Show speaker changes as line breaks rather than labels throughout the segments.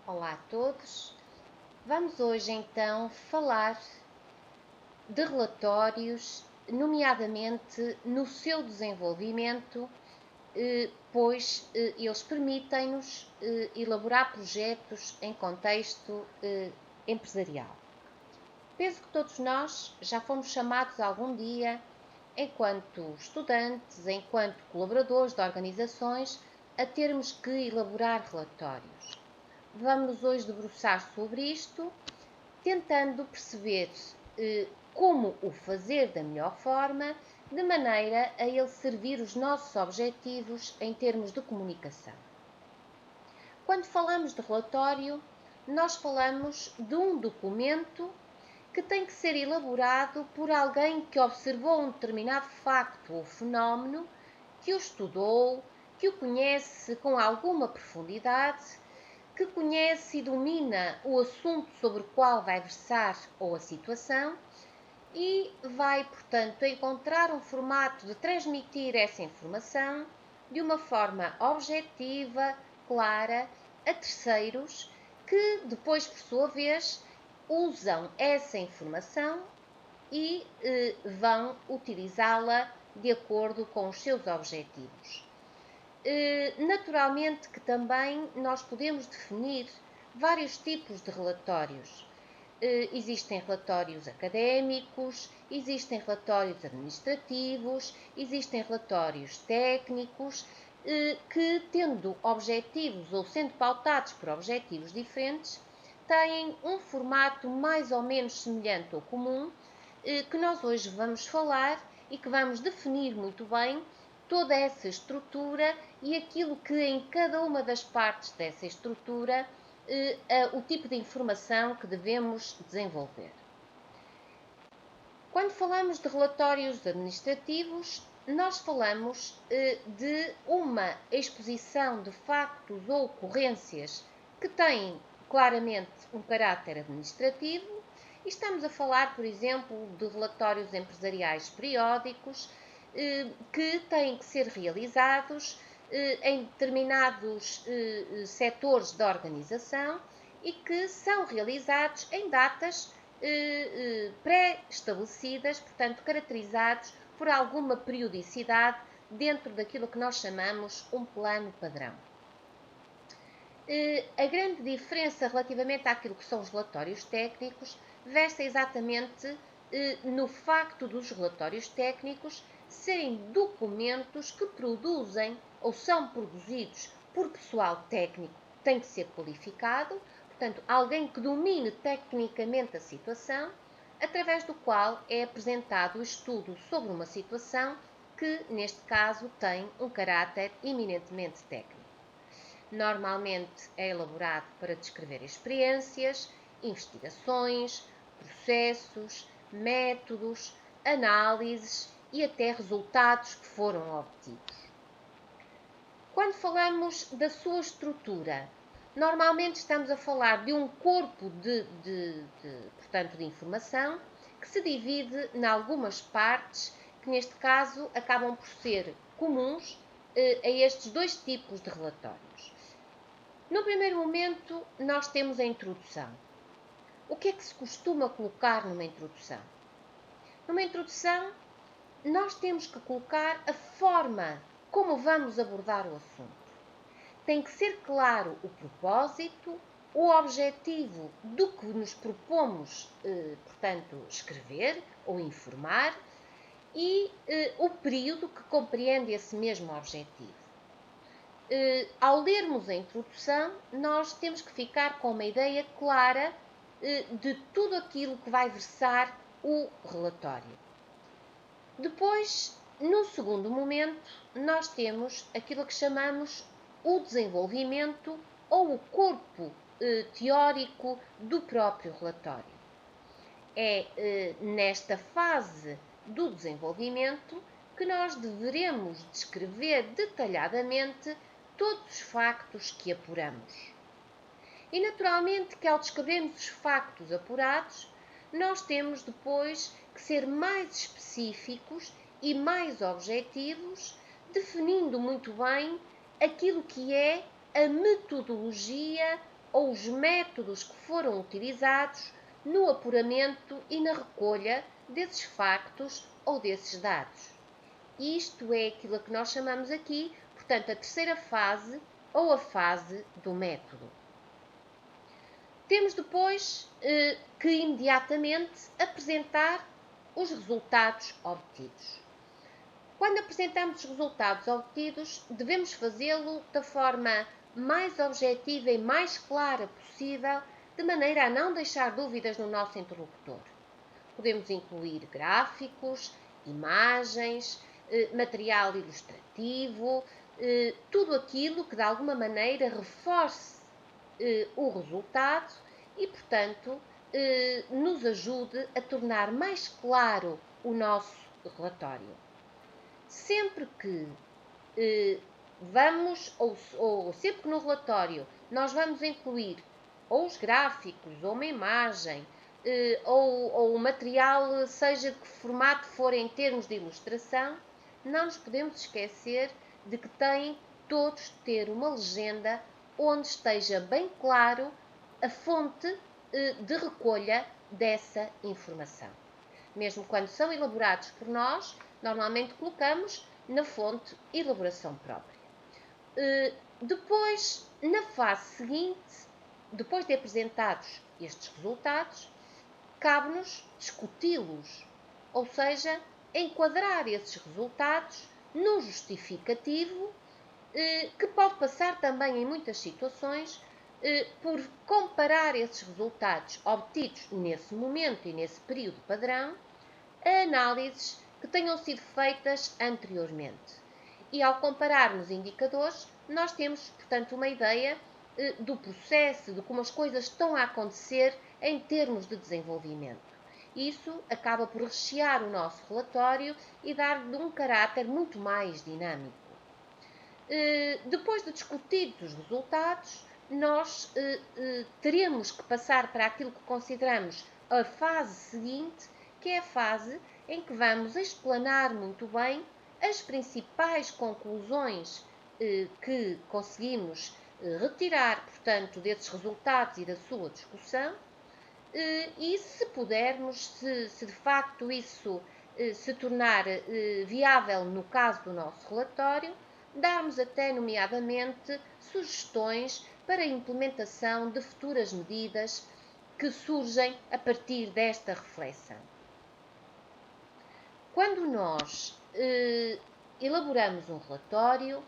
Olá a todos. Vamos hoje então falar de relatórios, nomeadamente no seu desenvolvimento, pois eles permitem-nos elaborar projetos em contexto empresarial. Penso que todos nós já fomos chamados algum dia, enquanto estudantes, enquanto colaboradores de organizações, a termos que elaborar relatórios. Vamos hoje debruçar sobre isto, tentando perceber como o fazer da melhor forma, de maneira a ele servir os nossos objetivos em termos de comunicação. Quando falamos de relatório, nós falamos de um documento que tem que ser elaborado por alguém que observou um determinado facto ou fenómeno, que o estudou, que o conhece com alguma profundidade, que conhece e domina o assunto sobre o qual vai versar ou a situação e vai, portanto, encontrar um formato de transmitir essa informação de uma forma objetiva, clara, a terceiros que depois, por sua vez, usam essa informação e vão utilizá-la de acordo com os seus objetivos. Naturalmente que também nós podemos definir vários tipos de relatórios. Existem relatórios académicos, existem relatórios administrativos, existem relatórios técnicos, que, tendo objetivos ou sendo pautados por objetivos diferentes, têm um formato mais ou menos semelhante ou comum, que nós hoje vamos falar e que vamos definir muito bem toda essa estrutura e aquilo que em cada uma das partes dessa estrutura o tipo de informação que devemos desenvolver. Quando falamos de relatórios administrativos, nós falamos de uma exposição de factos ou ocorrências que têm claramente um caráter administrativo e estamos a falar, por exemplo, de relatórios empresariais periódicos que têm que ser realizados em determinados setores da organização e que são realizados em datas pré-estabelecidas, portanto, caracterizados por alguma periodicidade dentro daquilo que nós chamamos um plano padrão. A grande diferença relativamente àquilo que são os relatórios técnicos versa exatamente no facto dos relatórios técnicos serem documentos que produzem ou são produzidos por pessoal técnico, tem que ser qualificado, portanto, alguém que domine tecnicamente a situação, através do qual é apresentado o estudo sobre uma situação que, neste caso, tem um caráter eminentemente técnico. Normalmente é elaborado para descrever experiências, investigações, processos, métodos, análises e até resultados que foram obtidos. Quando falamos da sua estrutura, normalmente estamos a falar de um corpo portanto, de informação que se divide em algumas partes que, neste caso, acabam por ser comuns a estes dois tipos de relatórios. No primeiro momento, nós temos a introdução. O que é que se costuma colocar numa introdução? Numa introdução, nós temos que colocar a forma como vamos abordar o assunto. Tem que ser claro o propósito, o objetivo do que nos propomos, portanto, escrever ou informar e o período que compreende esse mesmo objetivo. Ao lermos a introdução, nós temos que ficar com uma ideia clara de tudo aquilo que vai versar o relatório. Depois, no segundo momento, nós temos aquilo que chamamos o desenvolvimento ou o corpo teórico do próprio relatório. É nesta fase do desenvolvimento que nós deveremos descrever detalhadamente todos os factos que apuramos. E naturalmente que ao descobrirmos os factos apurados, nós temos depois que ser mais específicos e mais objetivos, definindo muito bem aquilo que é a metodologia ou os métodos que foram utilizados no apuramento e na recolha desses factos ou desses dados. Isto é aquilo a que nós chamamos aqui, portanto, a terceira fase ou a fase do método. Temos depois que imediatamente apresentar os resultados obtidos. Quando apresentamos os resultados obtidos, devemos fazê-lo da forma mais objetiva e mais clara possível, de maneira a não deixar dúvidas no nosso interlocutor. Podemos incluir gráficos, imagens, material ilustrativo, tudo aquilo que de alguma maneira reforce o resultado e, portanto, nos ajude a tornar mais claro o nosso relatório. Sempre que sempre que no relatório nós vamos incluir ou os gráficos, ou uma imagem, ou o material, seja de que formato for em termos de ilustração, não nos podemos esquecer de que têm todos de ter uma legenda onde esteja bem claro a fonte de recolha dessa informação. Mesmo quando são elaborados por nós, normalmente colocamos na fonte elaboração própria. Depois, na fase seguinte, depois de apresentados estes resultados, cabe-nos discuti-los, ou seja, enquadrar esses resultados num justificativo que pode passar também em muitas situações por comparar esses resultados obtidos nesse momento e nesse período padrão a análises que tenham sido feitas anteriormente. E ao compararmos indicadores, nós temos, portanto, uma ideia do processo, de como as coisas estão a acontecer em termos de desenvolvimento. Isso acaba por rechear o nosso relatório e dar-lhe um caráter muito mais dinâmico. Depois de discutidos os resultados, nós teremos que passar para aquilo que consideramos a fase seguinte, que é a fase em que vamos explanar muito bem as principais conclusões que conseguimos retirar, portanto, desses resultados e da sua discussão, e se pudermos, se de facto isso se tornar viável no caso do nosso relatório, darmos até, nomeadamente, sugestões para a implementação de futuras medidas que surgem a partir desta reflexão. Quando nós elaboramos um relatório,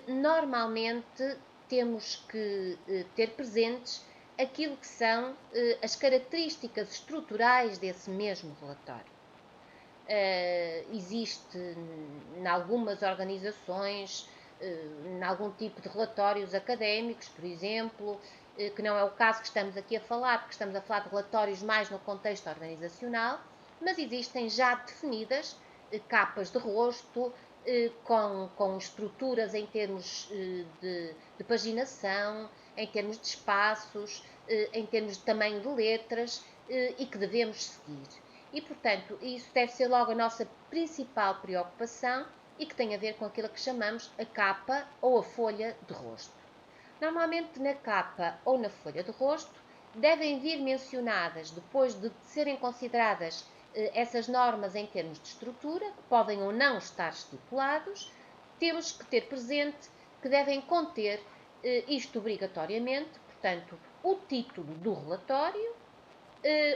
normalmente temos que ter presentes aquilo que são as características estruturais desse mesmo relatório. Existe em algumas organizações, em algum tipo de relatórios académicos, por exemplo, que não é o caso que estamos aqui a falar, porque estamos a falar de relatórios mais no contexto organizacional, mas existem já definidas capas de rosto, com estruturas em termos de paginação, em termos de espaços, em termos de tamanho de letras, e que devemos seguir. E, portanto, isso deve ser logo a nossa principal preocupação e que tem a ver com aquilo que chamamos a capa ou a folha de rosto. Normalmente, na capa ou na folha de rosto, devem vir mencionadas, depois de serem consideradas essas normas em termos de estrutura, que podem ou não estar estipulados, temos que ter presente que devem conter isto obrigatoriamente, portanto, o título do relatório,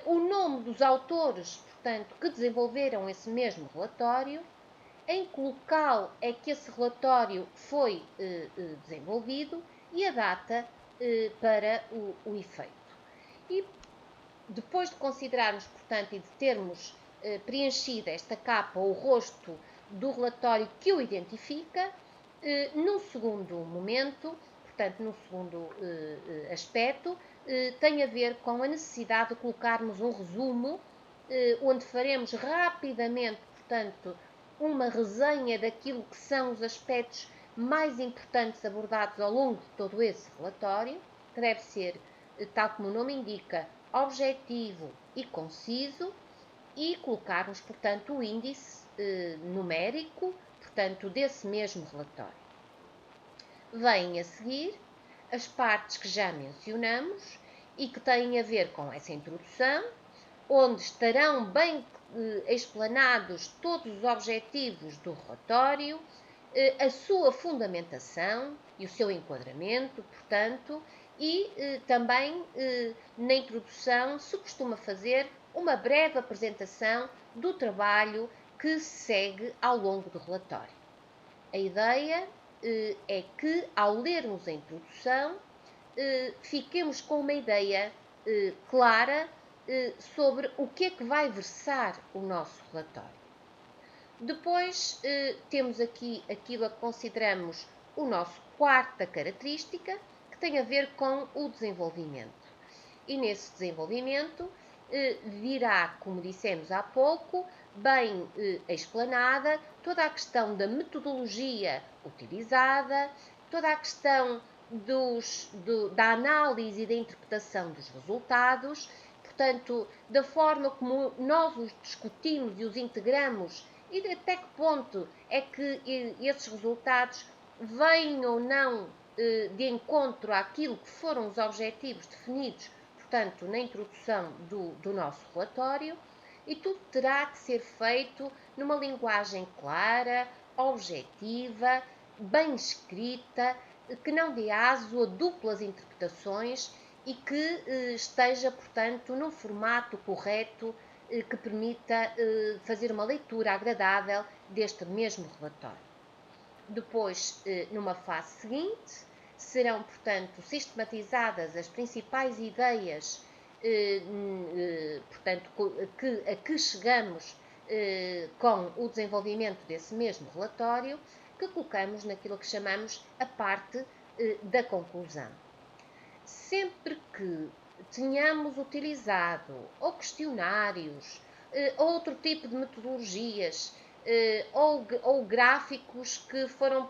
o nome dos autores, portanto, que desenvolveram esse mesmo relatório, em que local é que esse relatório foi desenvolvido e a data para o efeito. E depois de considerarmos, portanto, e de termos preenchido esta capa ou o rosto do relatório que o identifica, num segundo momento, portanto, num segundo aspecto, tem a ver com a necessidade de colocarmos um resumo, onde faremos rapidamente, portanto, uma resenha daquilo que são os aspectos mais importantes abordados ao longo de todo esse relatório, que deve ser, tal como o nome indica, objetivo e conciso, e colocarmos, portanto, o índice numérico, portanto, desse mesmo relatório. Vêm a seguir as partes que já mencionamos e que têm a ver com essa introdução, onde estarão bem explanados todos os objetivos do relatório, a sua fundamentação e o seu enquadramento, portanto, e também na introdução se costuma fazer uma breve apresentação do trabalho que se segue ao longo do relatório. A ideia é que, ao lermos a introdução, fiquemos com uma ideia clara sobre o que é que vai versar o nosso relatório. Depois temos aqui aquilo a que consideramos o nosso quarta característica, que tem a ver com o desenvolvimento. E nesse desenvolvimento virá, como dissemos há pouco, bem explanada toda a questão da metodologia utilizada, toda a questão da análise e da interpretação dos resultados, portanto, da forma como nós os discutimos e os integramos e de até que ponto é que esses resultados vêm ou não de encontro àquilo que foram os objetivos definidos, portanto, na introdução do nosso relatório, e tudo terá que ser feito numa linguagem clara, objetiva, bem escrita, que não dê aso a duplas interpretações e que esteja, portanto, num formato correto que permita fazer uma leitura agradável deste mesmo relatório. Depois, numa fase seguinte, serão, portanto, sistematizadas as principais ideias portanto, a que chegamos com o desenvolvimento desse mesmo relatório, que colocamos naquilo que chamamos a parte da conclusão. Sempre que tenhamos utilizado ou questionários, outro tipo de metodologias, ou gráficos que foram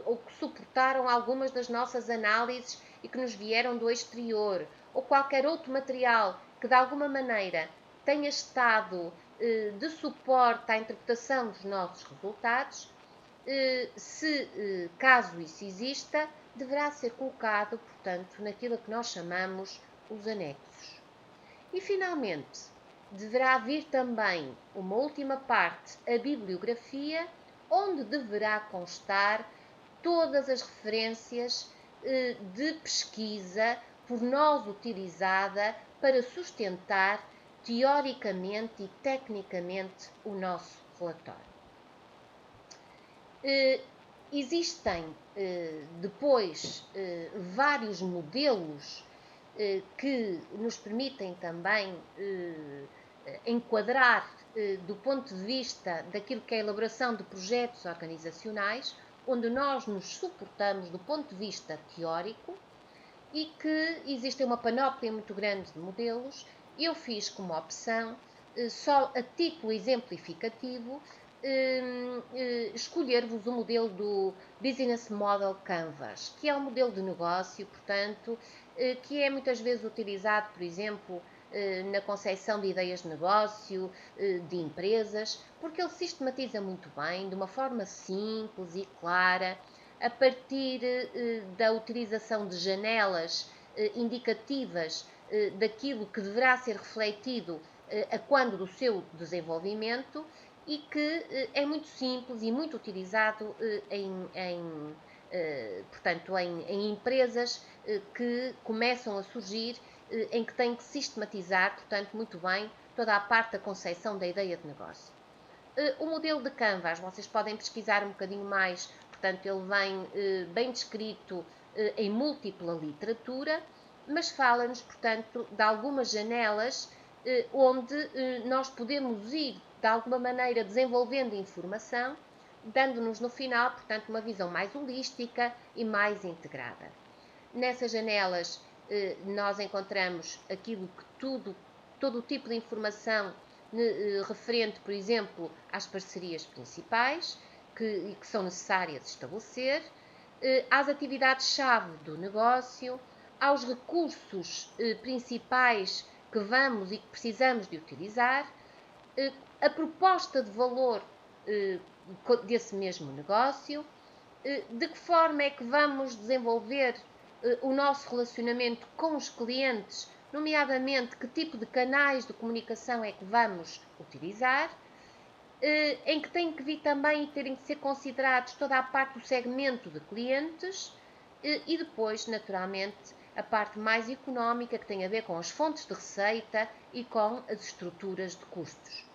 ou que suportaram algumas das nossas análises e que nos vieram do exterior, ou qualquer outro material que de alguma maneira tenha estado de suporte à interpretação dos nossos resultados, caso isso exista, deverá ser colocado, portanto, naquilo que nós chamamos os anexos. E, finalmente, deverá vir também uma última parte, a bibliografia, onde deverá constar todas as referências de pesquisa por nós utilizada para sustentar teoricamente e tecnicamente o nosso relatório. Existem depois vários modelos que nos permitem também enquadrar do ponto de vista daquilo que é a elaboração de projetos organizacionais, onde nós nos suportamos do ponto de vista teórico e que existe uma panóplia muito grande de modelos. Eu fiz como opção, só a título exemplificativo, escolher-vos o modelo do Business Model Canvas, que é um modelo de negócio, portanto, que é muitas vezes utilizado, por exemplo, na concepção de ideias de negócio, de empresas, porque ele sistematiza muito bem, de uma forma simples e clara, a partir da utilização de janelas indicativas daquilo que deverá ser refletido a quando do seu desenvolvimento, e que é muito simples e muito utilizado portanto, em empresas que começam a surgir, em que têm que sistematizar, portanto, muito bem toda a parte da concepção da ideia de negócio. O modelo de Canvas, vocês podem pesquisar um bocadinho mais, portanto, ele vem bem descrito em múltipla literatura, mas fala-nos, portanto, de algumas janelas onde nós podemos ir, de alguma maneira, desenvolvendo informação, dando-nos no final, portanto, uma visão mais holística e mais integrada. Nessas janelas nós encontramos aquilo que todo o tipo de informação referente, por exemplo, às parcerias principais que são necessárias estabelecer, às atividades-chave do negócio, aos recursos principais que vamos e que precisamos de utilizar, a proposta de valor desse mesmo negócio, de que forma é que vamos desenvolver o nosso relacionamento com os clientes, nomeadamente que tipo de canais de comunicação é que vamos utilizar, em que tem que vir também e terem que ser considerados toda a parte do segmento de clientes e depois, naturalmente, a parte mais económica que tem a ver com as fontes de receita e com as estruturas de custos.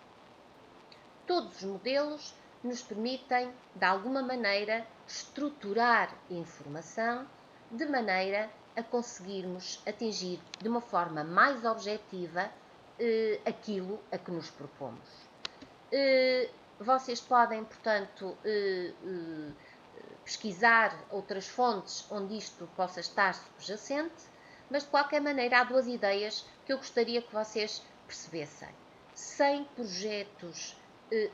Todos os modelos nos permitem, de alguma maneira, estruturar informação de maneira a conseguirmos atingir de uma forma mais objetiva aquilo a que nos propomos. Vocês podem, portanto, pesquisar outras fontes onde isto possa estar subjacente, mas de qualquer maneira há duas ideias que eu gostaria que vocês percebessem. Sem projetos,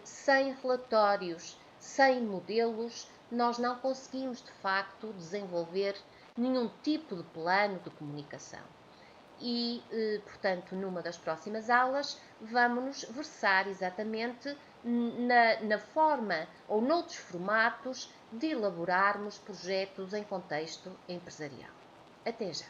sem relatórios, sem modelos, nós não conseguimos de facto desenvolver nenhum tipo de plano de comunicação. E, portanto, numa das próximas aulas, vamos versar exatamente na forma ou noutros formatos de elaborarmos projetos em contexto empresarial. Até já!